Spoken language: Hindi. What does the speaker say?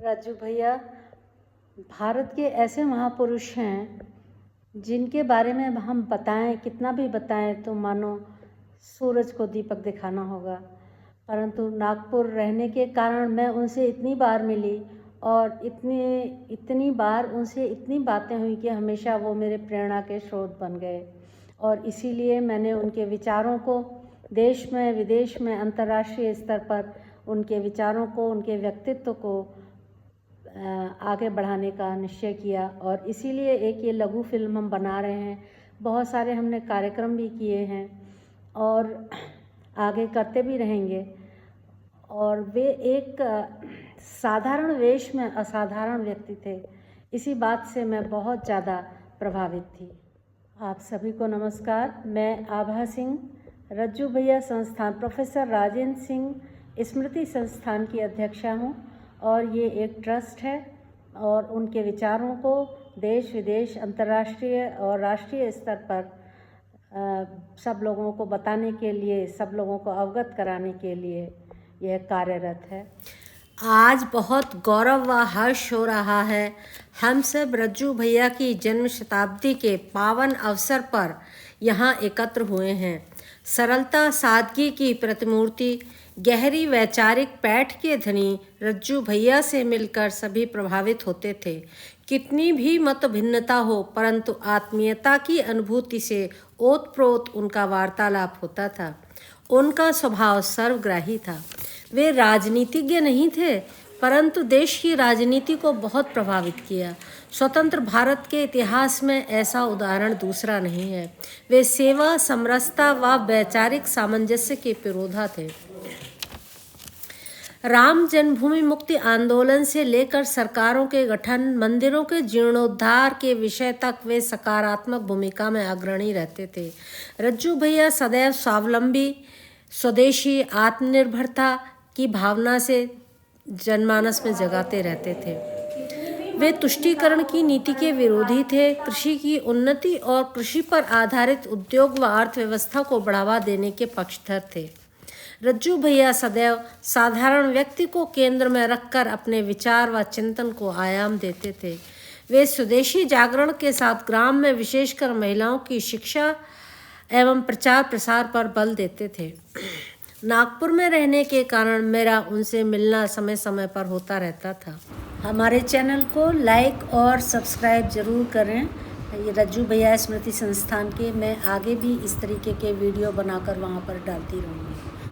राजू भैया भारत के ऐसे महापुरुष हैं जिनके बारे में हम बताएं, कितना भी बताएं तो मानो सूरज को दीपक दिखाना होगा। परंतु नागपुर रहने के कारण मैं उनसे इतनी बार मिली और इतनी बार उनसे इतनी बातें हुई कि हमेशा वो मेरे प्रेरणा के स्रोत बन गए। और इसीलिए मैंने उनके विचारों को देश में, विदेश में, अंतर्राष्ट्रीय स्तर पर उनके विचारों को, उनके व्यक्तित्व को आगे बढ़ाने का निश्चय किया। और इसीलिए एक ये लघु फिल्म हम बना रहे हैं। बहुत सारे हमने कार्यक्रम भी किए हैं और आगे करते भी रहेंगे। और वे एक साधारण वेश में असाधारण व्यक्ति थे, इसी बात से मैं बहुत ज़्यादा प्रभावित थी। आप सभी को नमस्कार। मैं आभा सिंह, रज्जू भैया संस्थान, प्रोफेसर राजेंद्र सिंह स्मृति संस्थान की अध्यक्षा हूँ। और ये एक ट्रस्ट है और उनके विचारों को देश विदेश, अंतर्राष्ट्रीय और राष्ट्रीय स्तर पर सब लोगों को बताने के लिए, सब लोगों को अवगत कराने के लिए यह कार्यरत है। आज बहुत गौरव व हर्ष हो रहा है। हम सब रज्जू भैया की जन्म शताब्दी के पावन अवसर पर यहाँ एकत्र हुए हैं। सरलता, सादगी की प्रतिमूर्ति, गहरी वैचारिक पैठ के धनी रज्जू भैया से मिलकर सभी प्रभावित होते थे। कितनी भी मत भिन्नता हो, परंतु आत्मीयता की अनुभूति से ओतप्रोत उनका वार्तालाप होता था। उनका स्वभाव सर्वग्राही था। वे राजनीतिज्ञ नहीं थे, परंतु देश की राजनीति को बहुत प्रभावित किया। स्वतंत्र भारत के इतिहास में ऐसा उदाहरण दूसरा नहीं है। वे सेवा, समरसता व वैचारिक सामंजस्य के पुरोधा थे। राम जन्मभूमि मुक्ति आंदोलन से लेकर सरकारों के गठन, मंदिरों के जीर्णोद्धार के विषय तक वे सकारात्मक भूमिका में अग्रणी रहते थे। रज्जू भैया सदैव स्वावलंबी, स्वदेशी, आत्मनिर्भरता की भावना से जनमानस में जगाते रहते थे। वे तुष्टीकरण की नीति के विरोधी थे। कृषि की उन्नति और कृषि पर आधारित उद्योग व अर्थव्यवस्था को बढ़ावा देने के पक्षधर थे। रज्जू भैया सदैव साधारण व्यक्ति को केंद्र में रखकर अपने विचार व चिंतन को आयाम देते थे। वे स्वदेशी जागरण के साथ ग्राम में विशेषकर महिलाओं की शिक्षा एवं प्रचार प्रसार पर बल देते थे। नागपुर में रहने के कारण मेरा उनसे मिलना समय समय पर होता रहता था। हमारे चैनल को लाइक और सब्सक्राइब ज़रूर करें। ये रज्जू भैया स्मृति संस्थान के मैं आगे भी इस तरीके के वीडियो बनाकर वहाँ पर डालती रहूँगी।